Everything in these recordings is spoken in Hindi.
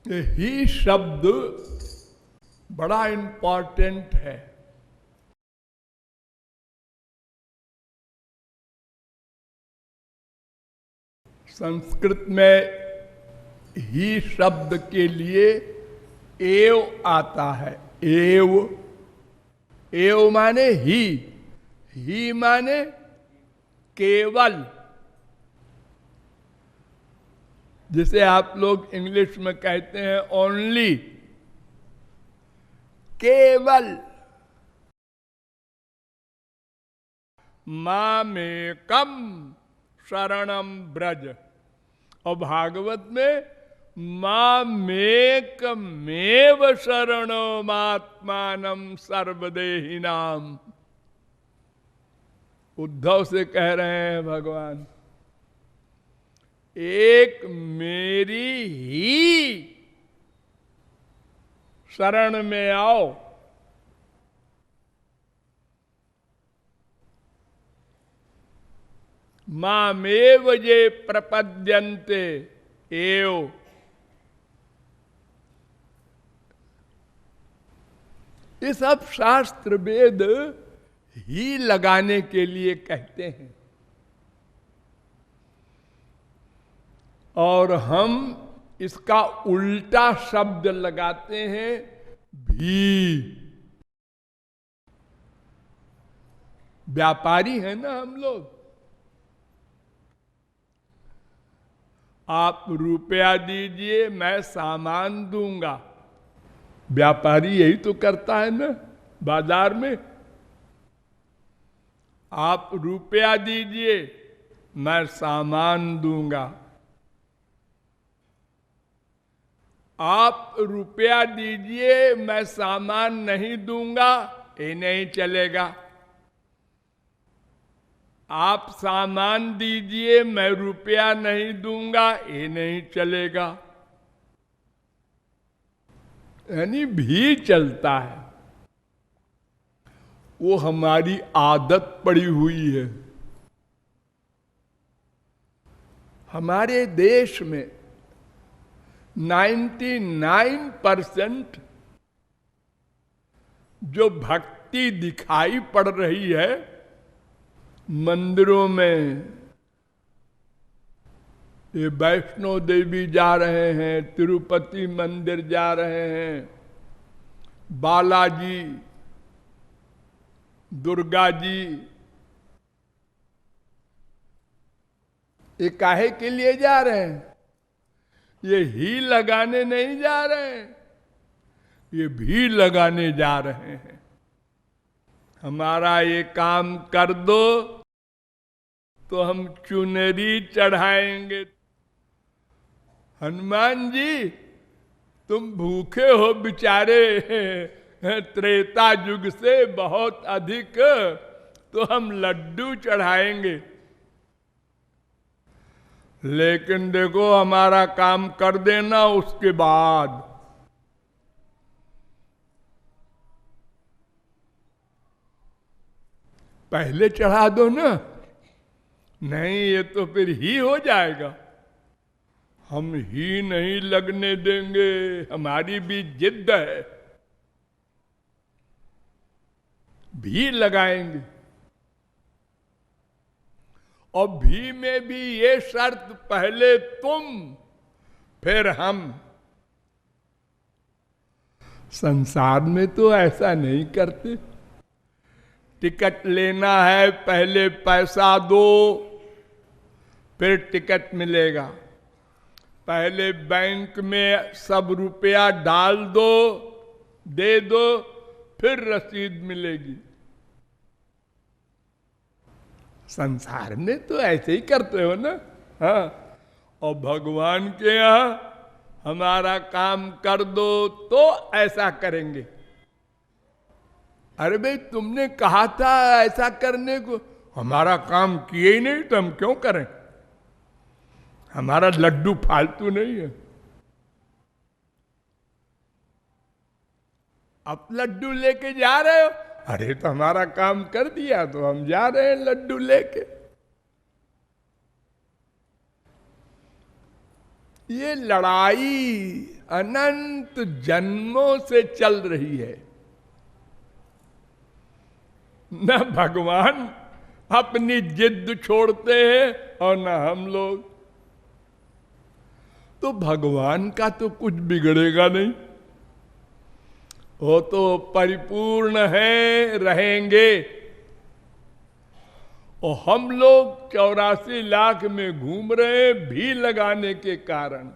ये ही शब्द बड़ा इंपॉर्टेंट है। संस्कृत में ही शब्द के लिए एव आता है। एव, एव माने ही माने केवल। जिसे आप लोग इंग्लिश में कहते हैं ओनली, केवल। मामेकम शरणम ब्रज। और भागवत में मामेकमेव शरणमात्मानम सर्वदेहिनाम। उद्धव से कह रहे हैं भगवान, एक मेरी ही शरण में आओ। मामेव ये प्रपद्यन्ते एव। ये सब शास्त्र वेद ही लगाने के लिए कहते हैं, और हम इसका उल्टा शब्द लगाते हैं भी। व्यापारी है ना हम लोग। आप रुपया दीजिए मैं सामान दूंगा। व्यापारी यही तो करता है ना बाजार में। आप रुपया दीजिए मैं सामान दूंगा। आप रुपया दीजिए मैं सामान नहीं दूंगा, ये नहीं चलेगा। आप सामान दीजिए मैं रुपया नहीं दूंगा, ये नहीं चलेगा। यानी भी चलता है, वो हमारी आदत पड़ी हुई है। हमारे देश में 99% जो भक्ति दिखाई पड़ रही है मंदिरों में, ये वैष्णो देवी जा रहे हैं, तिरुपति मंदिर जा रहे हैं, बालाजी, दुर्गा जी, ये काहे के लिए जा रहे हैं? ये ही लगाने नहीं जा रहे हैं, ये भी लगाने जा रहे हैं। हमारा ये काम कर दो तो हम चुनरी चढ़ाएंगे। हनुमान जी तुम भूखे हो बेचारे त्रेता युग से बहुत अधिक, तो हम लड्डू चढ़ाएंगे। लेकिन देखो हमारा काम कर देना, उसके बाद पहले चढ़ा दो ना। नहीं, ये तो फिर ही हो जाएगा। हम ही नहीं लगने देंगे, हमारी भी जिद है, भी लगाएंगे। और भी में भी ये शर्त, पहले तुम फिर हम। संसार में तो ऐसा नहीं करते। टिकट लेना है पहले पैसा दो फिर टिकट मिलेगा। पहले बैंक में सब रुपया डाल दो, दे दो, फिर रसीद मिलेगी। संसार में तो ऐसे ही करते हो ना। हाँ, और भगवान के यहां हमारा काम कर दो तो ऐसा करेंगे। अरे भाई तुमने कहा था ऐसा करने को, हमारा काम किए ही नहीं तो हम क्यों करें? हमारा लड्डू फालतू नहीं है। अब लड्डू लेके जा रहे हो, अरे तो हमारा काम कर दिया तो हम जा रहे हैं लड्डू लेके। ये लड़ाई अनंत जन्मों से चल रही है। न भगवान अपनी जिद छोड़ते हैं और न हम लोग। तो भगवान का तो कुछ बिगड़ेगा नहीं, वो तो परिपूर्ण है, रहेंगे। और हम लोग 84 लाख में घूम रहे हैं भी लगाने के कारण।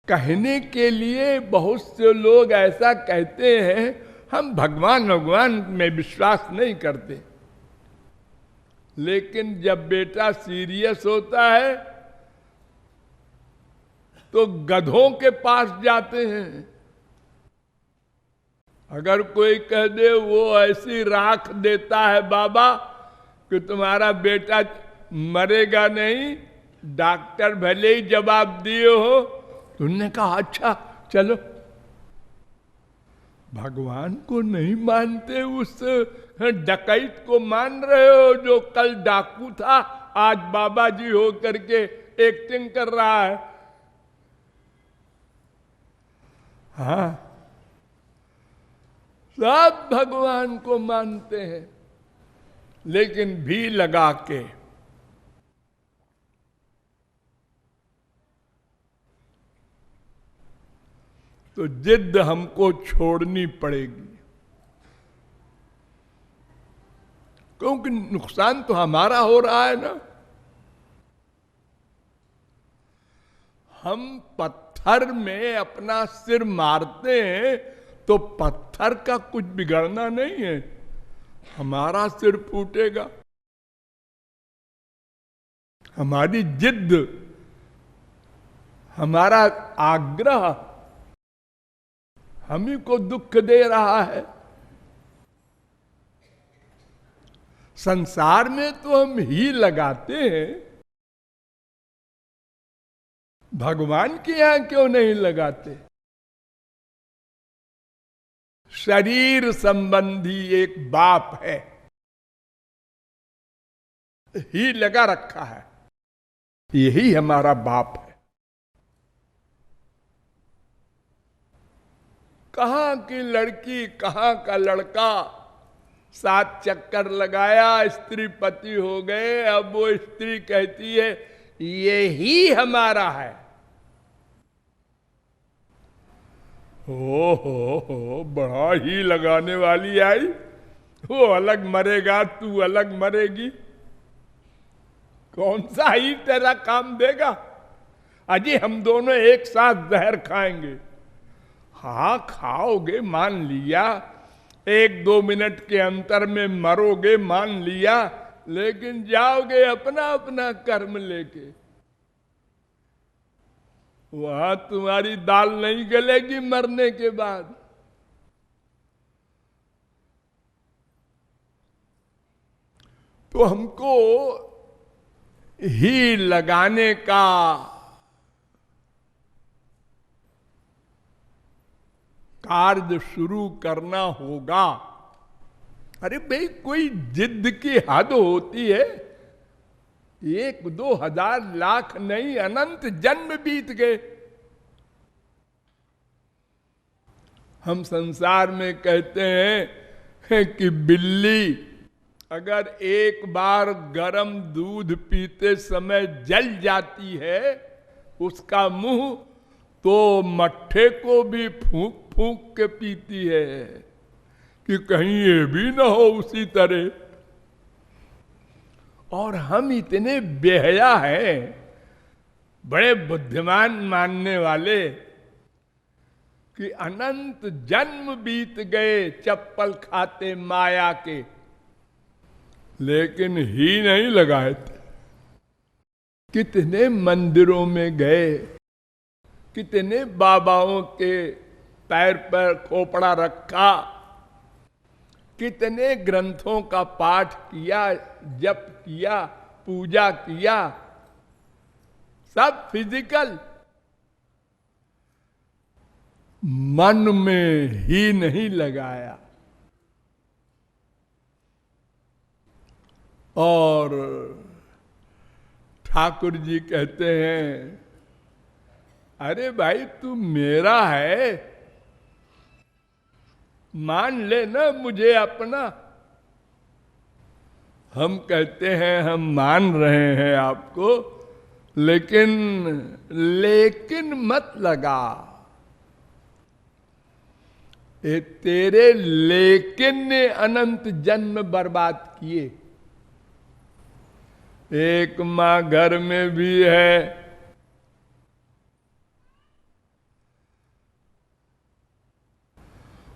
कहने के लिए बहुत से लोग ऐसा कहते हैं, हम भगवान में विश्वास नहीं करते। लेकिन जब बेटा सीरियस होता है तो गधों के पास जाते हैं। अगर कोई कह दे वो ऐसी राख देता है बाबा कि तुम्हारा बेटा मरेगा नहीं, डॉक्टर भले ही जवाब दिए हो, तुमने कहा अच्छा चलो। भगवान को नहीं मानते, उस डकैत को मान रहे हो जो कल डाकू था, आज बाबा जी हो करके एक्टिंग कर रहा है। हाँ, सब भगवान को मानते हैं, लेकिन भी लगा के। तो जिद हमको छोड़नी पड़ेगी, क्योंकि नुकसान तो हमारा हो रहा है ना। हम पत्थर में अपना सिर मारते हैं तो पत्थर का कुछ बिगड़ना नहीं है, हमारा सिर फूटेगा। हमारी जिद, हमारा आग्रह हम ही को दुख दे रहा है। संसार में तो हम ही लगाते हैं, भगवान के यहां क्यों नहीं लगाते? शरीर संबंधी एक बाप है, ही लगा रखा है, यही हमारा बाप है। कहां की लड़की, कहां का लड़का 7 चक्कर लगाया, स्त्री पति हो गए। अब वो स्त्री कहती है यही हमारा है। हो बड़ा ही लगाने वाली आई, वो अलग मरेगा, तू अलग मरेगी। कौन सा ही तेरा काम देगा? अजी हम दोनों एक साथ जहर खाएंगे। हाँ खाओगे, मान लिया, 1-2 मिनट के अंतर में मरोगे, मान लिया, लेकिन जाओगे अपना अपना कर्म लेके। वहां तुम्हारी दाल नहीं गलेगी मरने के बाद। तो हमको ही लगाने का कार्य शुरू करना होगा। अरे भाई, कोई जिद की हद होती है? 1-2 हजार लाख नहीं, अनंत जन्म बीत गए। हम संसार में कहते हैं कि बिल्ली अगर एक बार गर्म दूध पीते समय जल जाती है उसका मुंह, तो मट्ठे को भी फूंक फूंक के पीती है कि कहीं ये भी ना हो उसी तरह। और हम इतने बेहया हैं, बड़े बुद्धिमान मानने वाले, कि अनंत जन्म बीत गए चप्पल खाते माया के, लेकिन ही नहीं लगाए थे। कितने मंदिरों में गए, कितने बाबाओं के पैर पर खोपड़ा रखा, कितने ग्रंथों का पाठ किया, जप किया, पूजा किया, सब फिजिकल, मन में ही नहीं लगाया। और ठाकुर जी कहते हैं, अरे भाई तू मेरा है, मान ले ना मुझे अपना। हम कहते हैं हम मान रहे हैं आपको, लेकिन लेकिन मत लगा। ये तेरे लेकिन ने अनंत जन्म बर्बाद किए। एक माँ घर में भी है,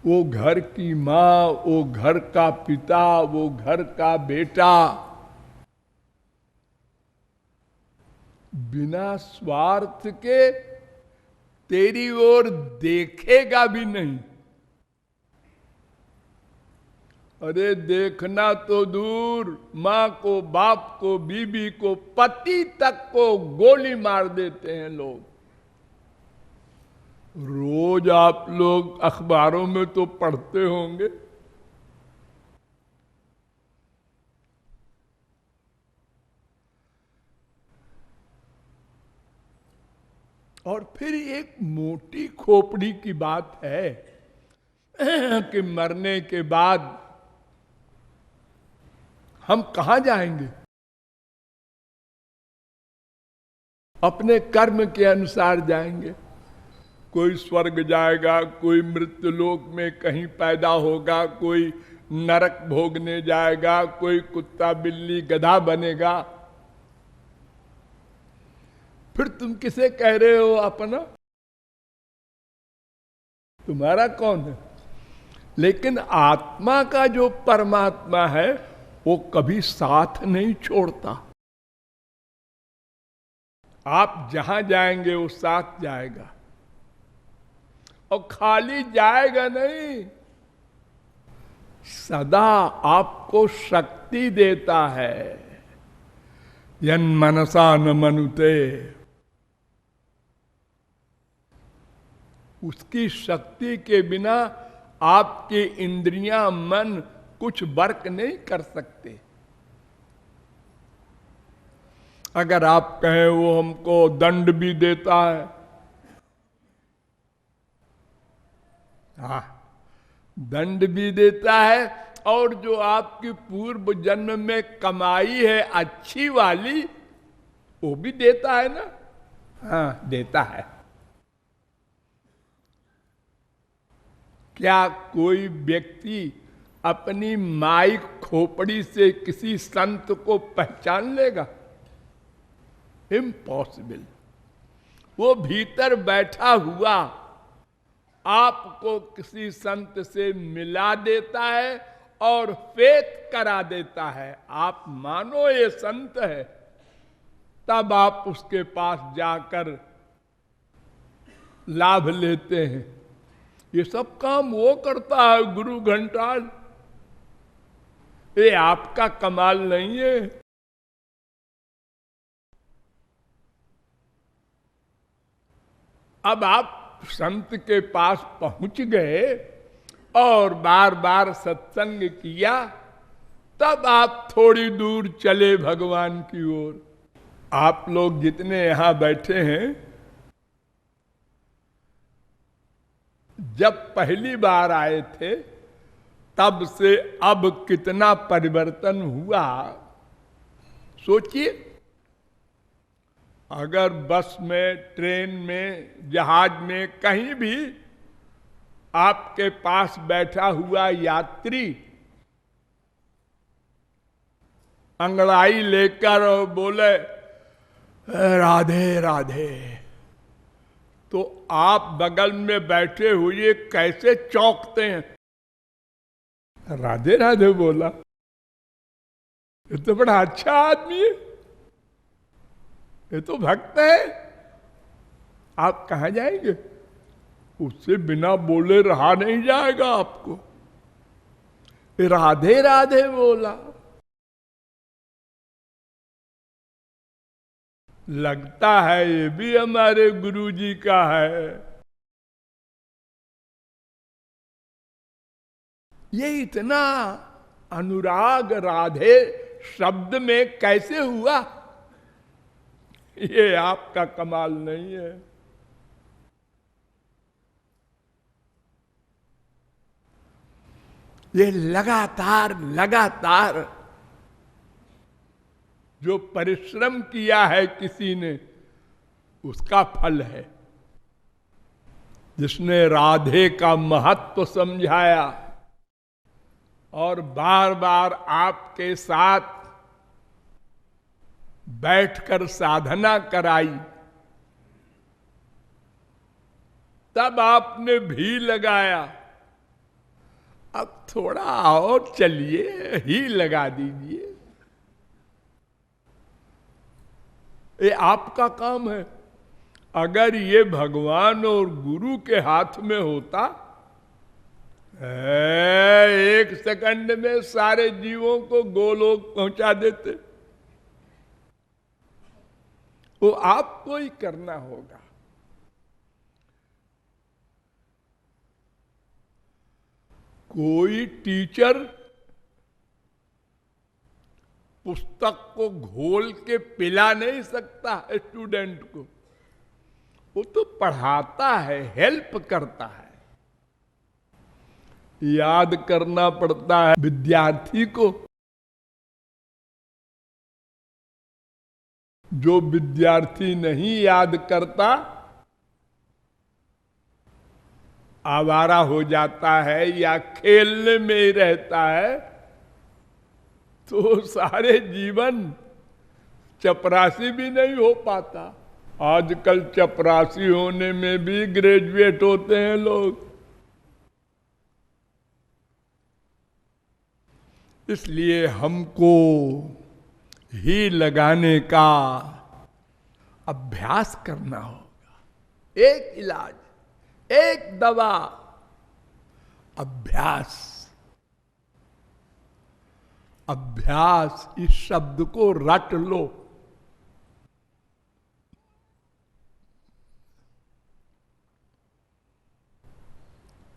वो घर की माँ, वो घर का पिता, वो घर का बेटा बिना स्वार्थ के तेरी ओर देखेगा भी नहीं। अरे देखना तो दूर, माँ को, बाप को, बीबी को, पति तक को गोली मार देते हैं लोग। रोज आप लोग अखबारों में तो पढ़ते होंगे। और फिर एक मोटी खोपड़ी की बात है कि मरने के बाद हम कहां जाएंगे? अपने कर्म के अनुसार जाएंगे। कोई स्वर्ग जाएगा, कोई मृत्युलोक में कहीं पैदा होगा, कोई नरक भोगने जाएगा, कोई कुत्ता बिल्ली गधा बनेगा। फिर तुम किसे कह रहे हो अपना? तुम्हारा कौन है? लेकिन आत्मा का जो परमात्मा है वो कभी साथ नहीं छोड़ता। आप जहां जाएंगे वो साथ जाएगा, और खाली जाएगा नहीं, सदा आपको शक्ति देता है। यन मनसा न मनुते, उसकी शक्ति के बिना आपके इंद्रियां, मन कुछ वर्क नहीं कर सकते। अगर आप कहें वो हमको दंड भी देता है, हाँ दंड भी देता है, और जो आपकी पूर्व जन्म में कमाई है अच्छी वाली वो भी देता है ना। हाँ देता है। क्या कोई व्यक्ति अपनी माई खोपड़ी से किसी संत को पहचान लेगा? इम्पॉसिबल। वो भीतर बैठा हुआ आपको किसी संत से मिला देता है और फेथ करा देता है। आप मानो ये संत है, तब आप उसके पास जाकर लाभ लेते हैं। ये सब काम वो करता है गुरु घंटाल, ये आपका कमाल नहीं है। अब आप संत के पास पहुंच गए और बार बार सत्संग किया, तब आप थोड़ी दूर चले भगवान की ओर। आप लोग जितने यहां बैठे हैं, जब पहली बार आए थे तब से अब कितना परिवर्तन हुआ सोचिए। अगर बस में, ट्रेन में, जहाज में, कहीं भी आपके पास बैठा हुआ यात्री अंगड़ाई लेकर बोले राधे राधे, तो आप बगल में बैठे हुए कैसे चौंकते हैं? राधे राधे बोला, ये तो बड़ा अच्छा आदमी है, ये तो भक्त है। आप कहां जाएंगे? उससे बिना बोले रहा नहीं जाएगा आपको। राधे राधे बोला, लगता है ये भी हमारे गुरु जी का है। ये इतना अनुराग राधे शब्द में कैसे हुआ? ये आपका कमाल नहीं है। ये लगातार लगातार जो परिश्रम किया है किसी ने, उसका फल है। जिसने राधे का महत्व समझाया और बार बार आपके साथ बैठकर साधना कराई, तब आपने भी लगाया। अब थोड़ा और चलिए, ही लगा दीजिए। ये आपका काम है। अगर ये भगवान और गुरु के हाथ में होता, एक सेकंड में सारे जीवों को गोलोक पहुंचा देते। वो आपको ही करना होगा। कोई टीचर पुस्तक को घोल के पिला नहीं सकता स्टूडेंट को। वो तो पढ़ाता है, हेल्प करता है। याद करना पड़ता है विद्यार्थी को। जो विद्यार्थी नहीं याद करता, आवारा हो जाता है या खेलने में ही रहता है, तो सारे जीवन चपरासी भी नहीं हो पाता। आजकल चपरासी होने में भी ग्रेजुएट होते हैं लोग। इसलिए हमको ही लगाने का अभ्यास करना होगा। एक इलाज, एक दवा, अभ्यास। अभ्यास इस शब्द को रट लो।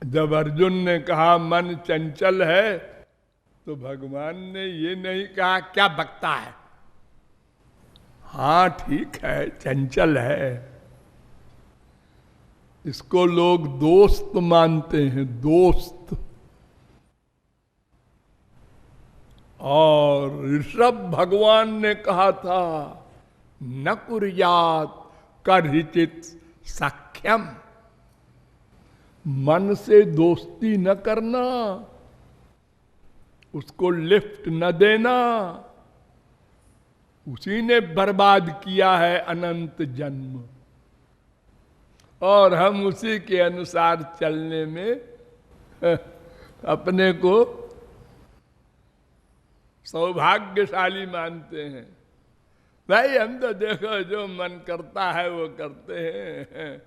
जब अर्जुन ने कहा मन चंचल है, तो भगवान ने ये नहीं कहा क्या बकता है। हाँ ठीक है, चंचल है। इसको लोग दोस्त मानते हैं, दोस्त। और ऋषभ भगवान ने कहा था न कुर्यात करहिचित सख्यम। मन से दोस्ती न करना, उसको लिफ्ट न देना। उसी ने बर्बाद किया है अनंत जन्म, और हम उसी के अनुसार चलने में अपने को सौभाग्यशाली मानते हैं। भाई हम तो देखो जो मन करता है वो करते हैं।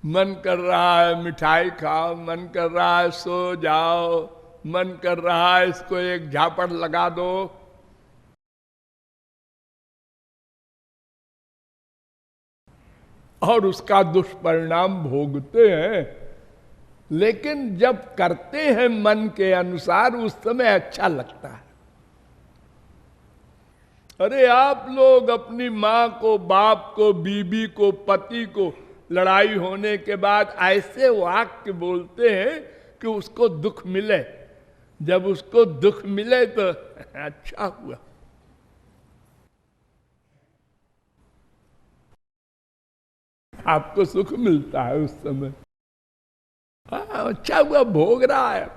मन कर रहा है मिठाई खाओ, मन कर रहा है सो जाओ, मन कर रहा है इसको एक झापड़ लगा दो। और उसका दुष्परिणाम भोगते हैं। लेकिन जब करते हैं मन के अनुसार, उस समय अच्छा लगता है। अरे आप लोग अपनी माँ को, बाप को, बीबी को, पति को लड़ाई होने के बाद ऐसे वाक्य बोलते हैं कि उसको दुख मिले। जब उसको दुख मिले तो अच्छा हुआ। आपको सुख मिलता है उस समय। हाँ, अच्छा हुआ, भोग रहा है।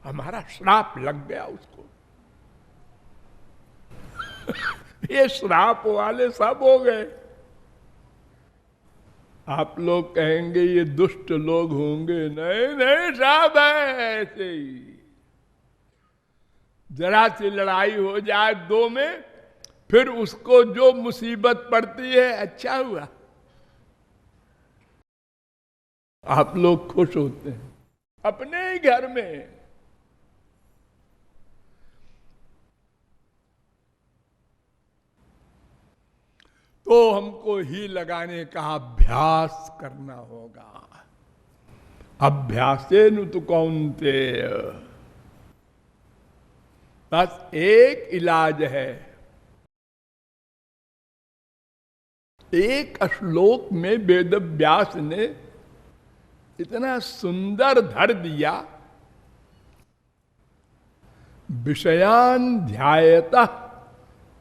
हमारा श्राप लग गया उसको। ये श्राप वाले सब हो गए। आप लोग कहेंगे ये दुष्ट लोग होंगे। नहीं नहीं, श्राप है ऐसे ही। जरा सी लड़ाई हो जाए दो में, फिर उसको जो मुसीबत पड़ती है, अच्छा हुआ। आप लोग खुश होते हैं अपने ही घर में। तो हमको ही लगाने का अभ्यास करना होगा। अभ्यासेन तु कौन्तेय, बस एक इलाज है। एक श्लोक में वेद व्यास ने इतना सुंदर धर दिया, विषयान ध्यायतः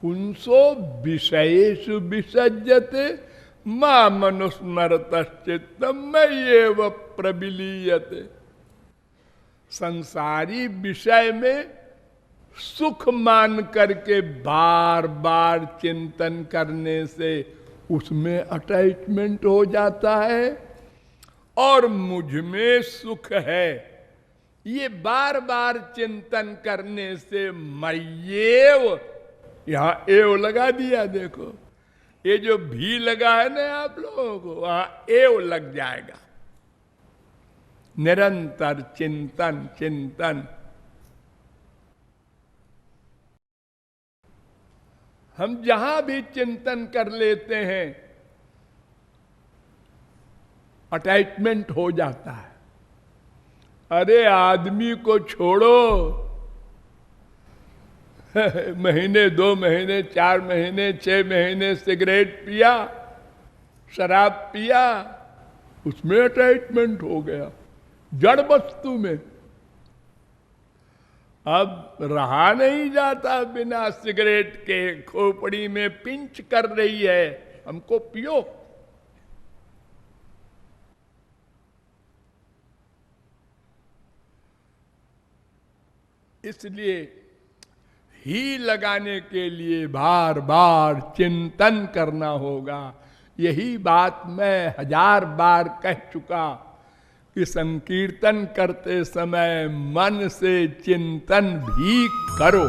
पुंसो विषयेषु विसज्जते मां मनुस्मरतश्चित्तम मय्येव प्रविलीयते। संसारी विषय में सुख मान करके बार बार चिंतन करने से उसमें अटैचमेंट हो जाता है, और मुझ में सुख है, ये बार बार चिंतन करने से मय्येव, यहां एव लगा दिया, देखो ये जो भी लगा है ना आप लोगों को, वहां एव लग जाएगा। निरंतर चिंतन चिंतन। हम जहां भी चिंतन कर लेते हैं अटैचमेंट हो जाता है। अरे आदमी को छोड़ो, महीने 2 महीने 4 महीने 6 महीने सिगरेट पिया, शराब पिया, उसमें अटैचमेंट हो गया जड़ वस्तु में। अब रहा नहीं जाता बिना सिगरेट के, खोपड़ी में पिंच कर रही है, हमको पियो। इसलिए ही लगाने के लिए बार बार चिंतन करना होगा। यही बात मैं 1000 बार कह चुका कि संकीर्तन करते समय मन से चिंतन भी करो।